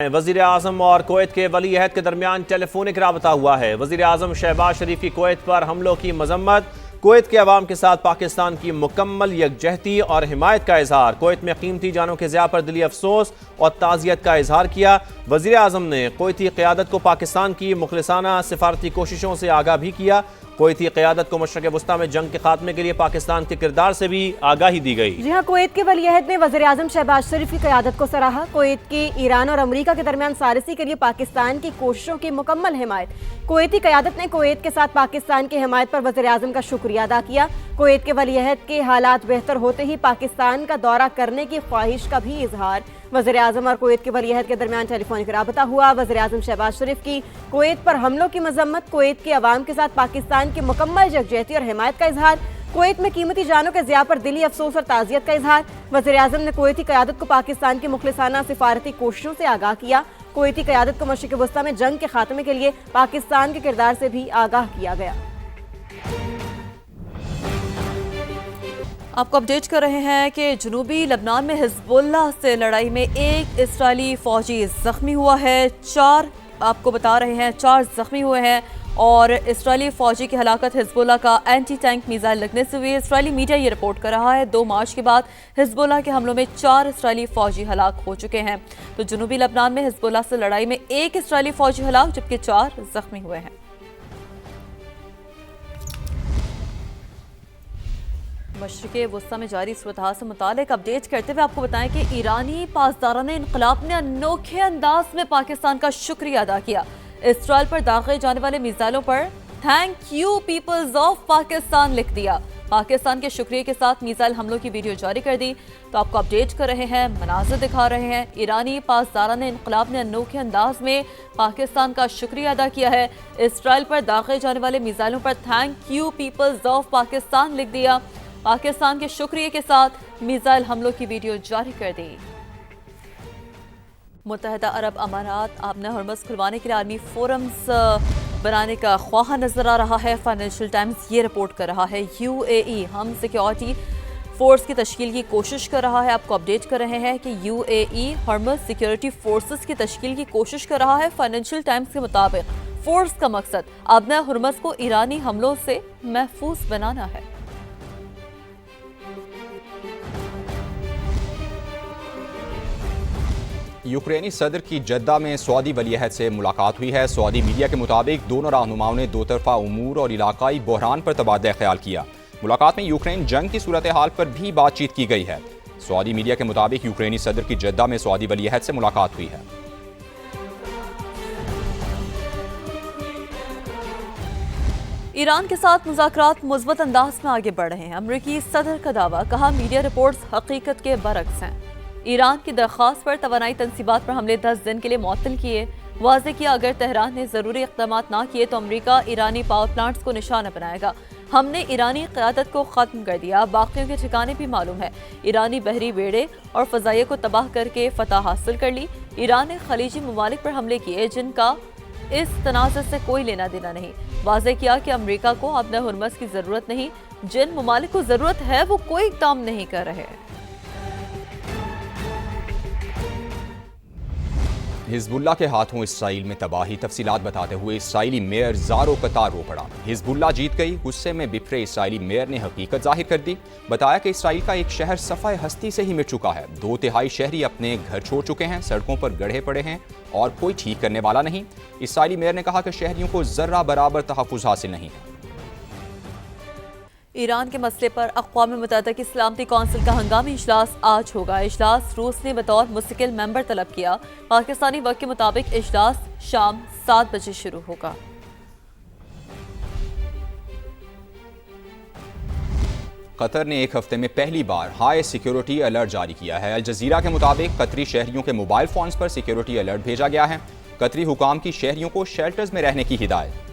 वज़ीर आज़म और कुवैत के वली अहद के दरमियान टेलीफोनिक राबता हुआ है। वज़ीर आज़म शहबाज शरीफ की कुवैत पर हमलों की मजम्मत, कुवैत के अवाम के साथ पाकिस्तान की मुकम्मल यकजहती और हिमायत का इजहार। कुवैत में कीमती जानों के ज़िया पर दिली अफसोस और ताज़ियत का इजहार किया। वज़ीर आज़म ने कुवैती क़यादत को पाकिस्तान की मुखलिसाना सिफारती कोशिशों से आगाह भी किया। कुवैती क़यादत को मशरक़ वस्ता में जंग के खात्मे के लिए पाकिस्तान के किरदार से भी आगाही दी गई। जी हाँ, कुवैत के वली अहद ने वज़ीर आज़म शहबाज शरीफ की क़यादत को सराहा। कुवैत की ईरान और अमरीका के दरमियान सालिसी के लिए पाकिस्तान की कोशिशों की मुकम्मल हिमायत। कुवैती क़यादत ने कुवैत के साथ पाकिस्तान की हिमायत पर वज़ीर आज़म का शुक्रिया अदा किया। कुवैत के वली अहद के हालात बेहतर होते ही पाकिस्तान का दौरा करने की ख्वाहिश का भी इजहार। वज़ीर आज़म और कुवैत के वली अहद के दरमियान टेलीफोनिक राबता हुआ। वज़ीर आज़म शहबाज शरीफ की कुवैत पर हमलों की मजम्मत, कुवैत के अवाम के साथ पाकिस्तान की मुकम्मल यकजहती और हिमायत का इजहार। कुवैत में कीमती जानों के ज़िया पर दिली अफसोस और ताज़ियत का इजहार। वज़ीर आज़म ने कुवैती क़यादत को पाकिस्तान की मुखलिसाना सिफारती कोशिशों से आगाह किया। कुवैती क़यादत को मशरिक़ वस्ता में जंग के खात्मे के लिए पाकिस्तान के किरदार से भी आगाह किया गया। आपको अपडेट कर रहे हैं कि जनूबी लबनान में हिज़्बुल्लाह से लड़ाई में एक इस्राएली फौजी जख्मी हुआ है। चार जख्मी हुए हैं और इस्राएली फौजी की हलाकत हिज़्बुल्लाह का एंटी टैंक मिसाइल लगने से हुई। इस्राएली मीडिया ये रिपोर्ट कर रहा है 2 मार्च के बाद हिज़्बुल्लाह के हमलों में 4 इस्राएली फौजी हलाक हो चुके हैं। तो जनूबी लबनान में हिज़्बुल्लाह से लड़ाई में एक इस्राएली फौजी हलाक जबकि 4 जख्मी हुए हैं। मशरिक़े वस्ता में जारी सूरत से मुतालिक अपडेट करते हुए आपको बताएं कि ईरानी पासदारान इन्क़लाब ने अनोखे अंदाज में पाकिस्तान का शुक्रिया अदा किया। इसराइल पर दागे जाने वाले मिसाइलों पर thank you peoples of Pakistan लिख दिया। पाकिस्तान के शुक्रिया के साथ मिसाइल हमलों की वीडियो जारी कर दी। तो आपको अपडेट कर रहे हैं, मनाज़िर दिखा रहे हैं। ईरानी पासदारान इन्क़लाब ने अनोखे अंदाज में पाकिस्तान का शुक्रिया अदा किया है। इसराइल पर दागे जाने वाले मिसाइलों पर thank you peoples of Pakistan लिख दिया। पाकिस्तान के शुक्रिया के साथ मिसाइल हमलों की वीडियो जारी कर दी। मुत्तहिदा अरब अमारात अपना हरमज़ खुलवाने के लिए आर्मी फोरम्स बनाने का ख्वाह नजर आ रहा है। फाइनेंशियल टाइम्स ये रिपोर्ट कर रहा है यूएई हम सिक्योरिटी फोर्स की तश्कील की कोशिश कर रहा है। आपको अपडेट कर रहे हैं कि यूएई हरमज़ सिक्योरिटी फोर्सेस की तश्कील की कोशिश कर रहा है। फाइनेंशियल टाइम्स के मुताबिक फोर्स का मकसद अपना हरमज़ को ईरानी हमलों से महफूज बनाना है। यूक्रेनी सदर की जद्दा में सऊदी वली अहद से मुलाकात हुई है। सऊदी मीडिया के मुताबिक दोनों रहनुमाओं ने दो तरफा उमूर और इलाकाई बहरान पर तबादला ख्याल किया। मुलाकात में यूक्रेन जंग की सूरत हाल पर भी बातचीत की गई है। सऊदी मीडिया के मुताबिक यूक्रेनी सदर की जद्दा में सऊदी वली अहद से मुलाकात हुई है। ईरान के साथ मुज़ाकरात मुस्बत अंदाज में आगे बढ़ रहे हैं। अमरीकी सदर का दावा, कहा मीडिया रिपोर्ट्स हकीकत के बरक्स हैं। ईरान की दरख्वास्त पर तवानाई तनसीबात पर हमले 10 दिन के लिए मुअत्तल किए। वाज़ेह किया अगर तेहरान ने ज़रूरी इक़दाम ना किए तो अमरीका ईरानी पावर प्लांट्स को निशाना बनाएगा। हमने ईरानी क़यादत को ख़त्म कर दिया, बाकियों के ठिकाने भी मालूम है। ईरानी बहरी बेड़े और फ़ज़ाइया को तबाह करके फ़तह हासिल कर ली। ईरान ने खलीजी ममालिक पर हमले किए जिनका इस तनाज़ुर से कोई लेना देना नहीं। वाज़ेह किया कि अमरीका को अपने हरमज़ की ज़रूरत नहीं, जिन ममालिक को ज़रूरत है वो कोई इक़दाम नहीं कर रहे। हिज़्बुल्लाह के हाथों इसराइल में तबाही, तफसीलात बताते हुए इसराइली मेयर ज़ारो कतार रो पड़ा। हिज़्बुल्लाह जीत गई, गुस्से में बिफरे इसराइली मेयर ने हकीकत जाहिर कर दी। बताया कि इसराइल का एक शहर सफ़ाए हस्ती से ही मिट चुका है। 2/3 शहरी अपने घर छोड़ चुके हैं, सड़कों पर गड्ढे पड़े हैं और कोई ठीक करने वाला नहीं। इसराइली मेयर ने कहा कि शहरियों को ज़र्रा बराबर तहफ़्फ़ुज़ हासिल नहीं है। ईरान के मसले पर अक़वाम मुत्तहिदा की सलामती कौंसिल का हंगामी इजलास आज होगा। इजलास रूस ने बतौर मुस्तकिल मेंबर तलब किया। पाकिस्तानी वक्त के मुताबिक इजलास शाम 7 बजे शुरू होगा। कतर ने एक हफ्ते में पहली बार हाई सिक्योरिटी अलर्ट जारी किया है। अल जज़ीरा के मुताबिक कतरी शहरियों के मोबाइल फोन्स पर सिक्योरिटी अलर्ट भेजा गया है। कतरी हुकाम की शहरियों को शेल्टर्स में रहने की हिदायत।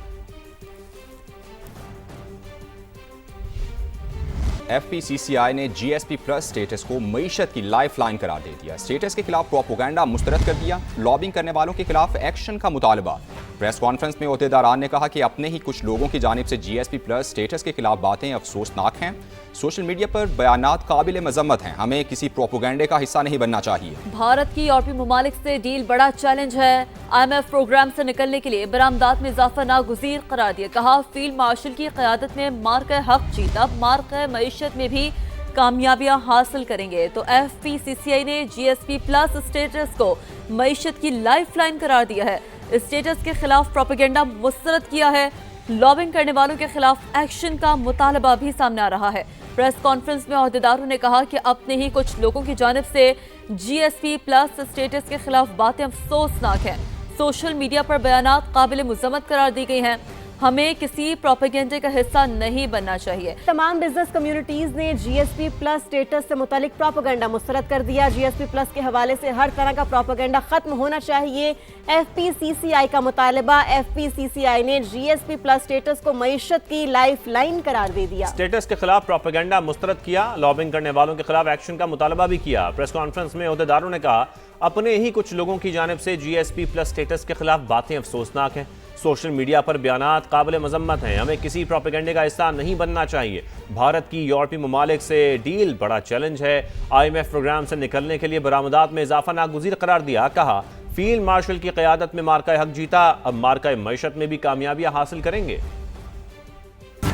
FPCCI ने GSP प्लस स्टेटस को मईशत की लाइफ लाइन करार दे दिया। स्टेटस के खिलाफ प्रोपोगंडा मुस्तरद कर दिया। लॉबिंग करने वालों के खिलाफ एक्शन का मुतालबा। प्रेस कॉन्फ्रेंस में ओहदेदारान ने कहा कि अपने ही कुछ लोगों की जानिब से GSP प्लस स्टेटस के खिलाफ बातें अफसोसनाक हैं। सोशल मीडिया पर बयानात काबिल मजम्मत हैं। हमें किसी प्रोपोगेंडे का हिस्सा नहीं बनना चाहिए। भारत की यूरोपीय ममालिक से डील बड़ा चैलेंज है। IMF प्रोग्राम से निकलने के लिए बरामदात में इजाफा नागुज़ीर करार दिया। कहा फील्ड मार्शल की क़यादत में मार्का हक जीता, मार्का मईशत में भी कामयाबियां हासिल करेंगे। तो FPCCI ने GSP प्लस स्टेटस को मईशत की लाइफलाइन करार दिया है। स्टेटस के खिलाफ प्रोपेगेंडा मुस्तरद किया है। लॉबिंग करने वालों के खिलाफ एक्शन का मुतालबा भी सामने आ रहा है। प्रेस कॉन्फ्रेंस में ओहदेदारों ने कहा कि अपने ही कुछ लोगों की जानिब से GSP प्लस स्टेटस के खिलाफ बातें अफसोसनाक हैं। सोशल मीडिया पर बयानात काबिल मुज़म्मत करार दी गई हैं। हमें किसी प्रोपेगेंडे का हिस्सा नहीं बनना चाहिए। तमाम बिजनेस कम्युनिटीज ने GSP प्लस स्टेटस से मुतालिक प्रोपेगेंडा मुस्तरद कर दिया। GSP प्लस के हवाले से हर तरह का प्रोपेगेंडा खत्म होना चाहिए। FPCCI का मुतालबा। FPCCI ने GSP प्लस स्टेटस को मईशत की लाइफलाइन करार दे दिया। स्टेटस के खिलाफ प्रोपेगेंडा मुस्तरद किया, लॉबिंग करने वालों के खिलाफ एक्शन का मुतालबा भी किया। प्रेस कॉन्फ्रेंस में ओहदेदारों ने कहा अपने ही कुछ लोगों की जानिब से GSP प्लस स्टेटस के खिलाफ बातें अफसोसनाक हैं। सोशल मीडिया पर बयानात काबिल मजम्मत हैं। हमें किसी प्रोपेगेंडे का हिस्सा नहीं बनना चाहिए। भारत की यूरोपीय ममालिक से डील बड़ा चैलेंज है। IMF प्रोग्राम से निकलने के लिए बरामदात में इजाफा नागुज़ीर करार दिया। कहा फील्ड मार्शल की क़यादत में मार्का हक जीता, अब मार्का मईशत में भी कामयाबियां हासिल करेंगे।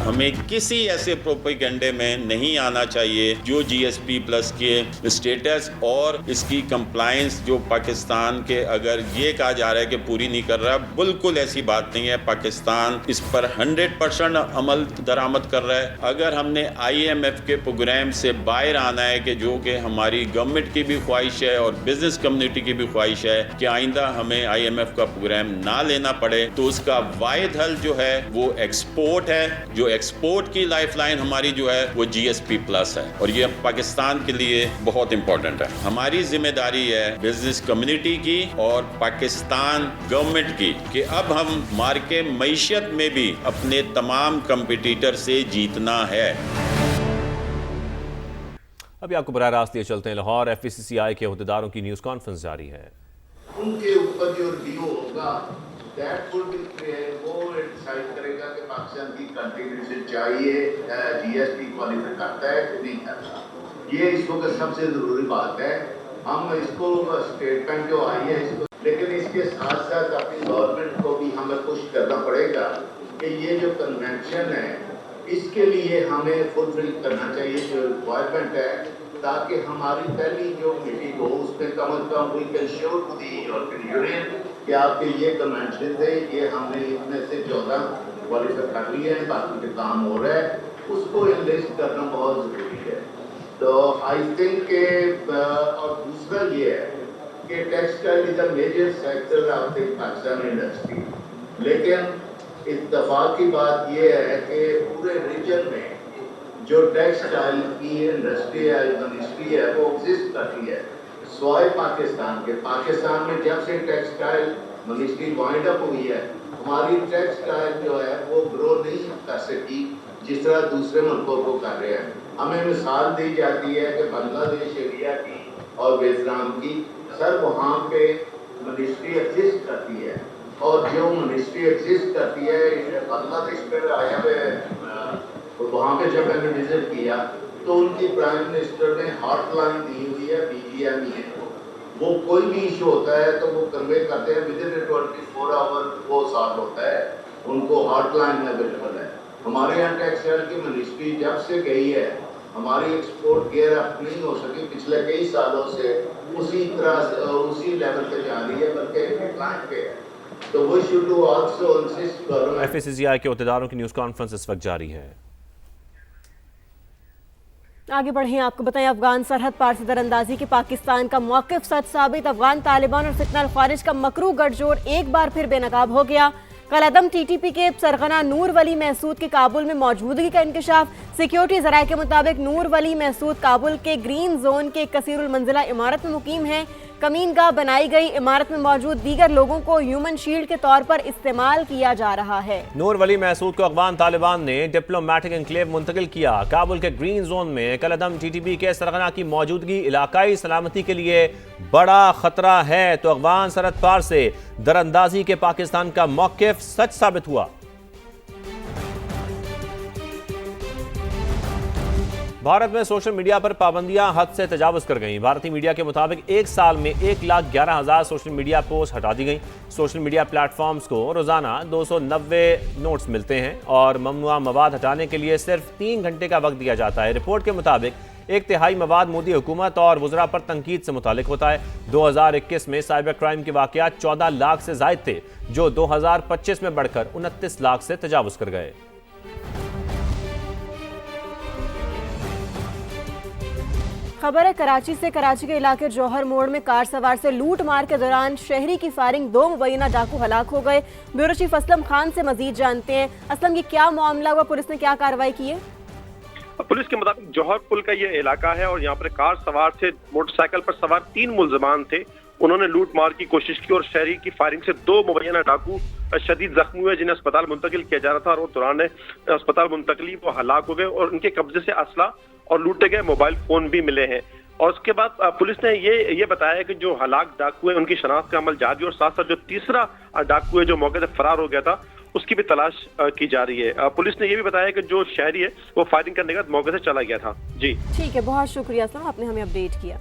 हमें किसी ऐसे प्रोपेगेंडे में नहीं आना चाहिए जो GSP प्लस के स्टेटस और इसकी कंप्लायंस जो पाकिस्तान के अगर ये कहा जा रहा है कि पूरी नहीं कर रहा, बिल्कुल ऐसी बात नहीं है। पाकिस्तान इस पर 100% अमल दरामद कर रहा है। अगर हमने IMF के प्रोग्राम से बाहर आना है कि जो कि हमारी गवर्नमेंट की भी ख्वाहिश है और बिजनेस कम्युनिटी की भी ख्वाहिश है कि आइंदा हमें IMF का प्रोग्राम ना लेना पड़े, तो उसका वाहिद हल जो है वो एक्सपोर्ट है। जो एक्सपोर्ट की लाइफलाइन हमारी जो है वो GSP प्लस है और ये पाकिस्तान के लिए बहुत इंपॉर्टेंट है। हमारी जिम्मेदारी है बिजनेस कम्युनिटी की और पाकिस्तान गवर्नमेंट की कि अब हम मार्के मईशत में भी अपने तमाम कंपटीटर से जीतना है। अभी आपको बराह रास्त लिए चलते हैं लाहौर। FPCCI के ओहदेदारों की न्यूज़ कॉन्फ्रेंस जारी है। उनके ऊपर जो रिव्यू होगा दैट वुड बी वो डिसाइड करेगा कि पाकिस्तान की कंट्रीब्यूशन चाहिए, GSP क्वालिफाई करता है कि नहीं करता। ये इस वक्त सबसे ज़रूरी बात है। हम इसको स्टेटमेंट जो आई है इसको, लेकिन इसके साथ साथ अपनी गवर्नमेंट को भी हमें पुश करना पड़ेगा कि ये जो कन्वेंशन है इसके लिए हमें फुलफिल करना चाहिए जो रिक्वायरमेंट है, ताकि हमारी पहली जो मीटिंग हो उसमें come as come we can sure to the European Union कि आपके ये कन्वेंशन थे, ये हमने इनमें से 14 क्वालिफाई कर लिए हैं, बाकी के काम हो रहा है, उसको इनलिस्ट करना बहुत ज़रूरी है। तो आई थिंक के और दूसरा ये है कि textile is a major sector of the Pakistan industry, लेकिन इत्तेफाक की बात ये है कि पूरे रीजन में जो टेक्सटाइल की इंडस्ट्री है, मिनिस्ट्री है, वो एग्जिस्ट करती है स्वाय पाकिस्तान के। पाकिस्तान में जब से टेक्सटाइल मिनिस्ट्री वाइंड अप हुई है, हमारी टेक्सटाइल जो है वो ग्रो नहीं कर सकी जिस तरह दूसरे मुल्कों को कर रहे हैं। हमें मिसाल दी जाती है कि बांग्लादेश एरिया की और वियतनाम की, सर वहाँ पे मिनिस्ट्री एग्जिस्ट करती है और जो मिनिस्ट्री एग्जिस्ट करती है बांग्लादेश पर आया हुए वहाँ पे जब मैंने विजिट किया तो उनकी प्राइम मिनिस्टर ने हॉटलाइन दी हुई है, BGME को। वो कोई भी इशू होता है तो वो कन्वे करते हैं विदिन 24 आवर वो सॉल्व होता है, उनको हॉटलाइन अवेलेबल है। हमारे यहाँ टेक्सटाइल की मिनिस्ट्री जब से गई है, हमारी एक्सपोर्ट गियर अप नहीं हो सकी पिछले कई सालों से, उसी तरह उसी लेवल पे जा रही है, बल्कि डिक्लाइन पे है। तो वो should also insist government. FPCCI के ओहदेदारों की न्यूज़ कॉन्फ्रेंस इस वक्त जारी है। आगे बढ़े आपको बताएं, अफगान सरहद पार से दरअंदाजी के पाकिस्तान का मौक़िफ़ सच साबित। अफगान तालिबान और फितना अल-खारिज का मकरू गठजोड़ एक बार फिर बेनकाब हो गया। कलअदम TTP के सरगना नूर वली महसूद की काबुल में मौजूदगी का इंकशाफ। सिक्योरिटी ज़राए के मुताबिक नूर वली महसूद काबुल के ग्रीन जोन के कसीरुल मंजिला इमारत में मुकीम है। कमीनगाह बनाई गई इमारत में मौजूद दीगर लोगों को ह्यूमन शील्ड के तौर पर इस्तेमाल किया जा रहा है। नूर वली महसूद को अफगान तालिबान ने डिप्लोमेटिक एनक्लेव मुंतकिल किया। काबुल के ग्रीन जोन में कलअदम TTP के सरगना की मौजूदगी इलाकाई सलामती के लिए बड़ा खतरा है, तो अफगान सरहद पार से दरअंदाजी के पाकिस्तान का मौकिफ सच साबित हुआ। भारत में सोशल मीडिया पर पाबंदियां हद से तजावुज कर गईं। भारतीय मीडिया के मुताबिक एक साल में 1,11,000 सोशल मीडिया पोस्ट हटा दी गई। सोशल मीडिया प्लेटफॉर्म्स को रोजाना 290 नोट्स मिलते हैं और ममनुआ मवाद हटाने के लिए सिर्फ 3 घंटे का वक्त दिया जाता है। रिपोर्ट के मुताबिक 1/3 मवाद मोदी हुकूमत और वज़रा पर तनकीद से मुतालिक होता है। 2021 में साइबर क्राइम के वाक़यात 14 लाख से ज़ायद थे, जो 2025 में बढ़कर 29 लाख से तजावुज कर गए। खबर है कराची से। कराची के इलाके जौहर मोड़ में कार सवार से लूट मार के दौरान शहरी की फायरिंग 2 मुबैना डाकू हलाक हो गए। ब्यूरो चीफ असलम खान से मजीद जानते हैं। असलम, ये क्या मामला हुआ, पुलिस ने क्या कार्रवाई की है? पुलिस के मुताबिक जौहर पुल का ये इलाका है और यहाँ पर कार सवार से मोटरसाइकिल पर सवार 3 मुलजमान थे। उन्होंने लूट मार की कोशिश की और शहरी की फायरिंग से 2 मुबैना डाकू शदीद जख्मी हुए, जिन्हें अस्पताल मुंतकिल किया जा रहा था और वो दौरान अस्पताल मुंतकली वो हलाक हो गए और उनके कब्जे से असला और लूटे गए मोबाइल फोन भी मिले हैं। और उसके बाद पुलिस ने ये बताया कि जो हलाक डाकू है उनकी शनाख्त का अमल जारी और साथ साथ जो तीसरा डाकू है जो मौके से फरार हो गया था उसकी भी तलाश की जा रही है। पुलिस ने यह भी बताया कि जो शहरी है वो फायरिंग करने के बाद मौके से चला गया था। जी ठीक है, बहुत शुक्रिया असलम, आपने हमें अपडेट किया।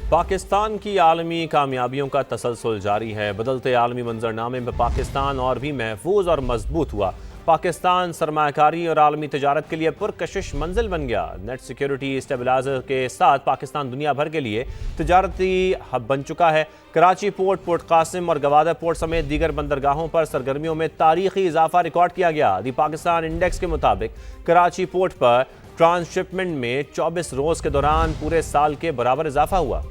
पाकिस्तान की आलमी कामयाबियों का तसलसल जारी है। बदलते आलमी मंजरनामे में पाकिस्तान और भी महफूज और मजबूत हुआ। पाकिस्तान सरमायाकारी और आलमी तजारत के लिए पुरकशिश मंजिल बन गया। नेट सिक्योरिटी स्टेबलाइजर के साथ पाकिस्तान दुनिया भर के लिए तजारती हब बन चुका है। कराची पोर्ट, पोर्ट कासिम और गवादर पोर्ट समेत दीगर बंदरगाहों पर सरगर्मियों में तारीखी इजाफा रिकॉर्ड किया गया। दी पाकिस्तान इंडेक्स के मुताबिक कराची पोर्ट पर ट्रांसशिपमेंट में 24 रोज के दौरान पूरे साल के बराबर इजाफा हुआ।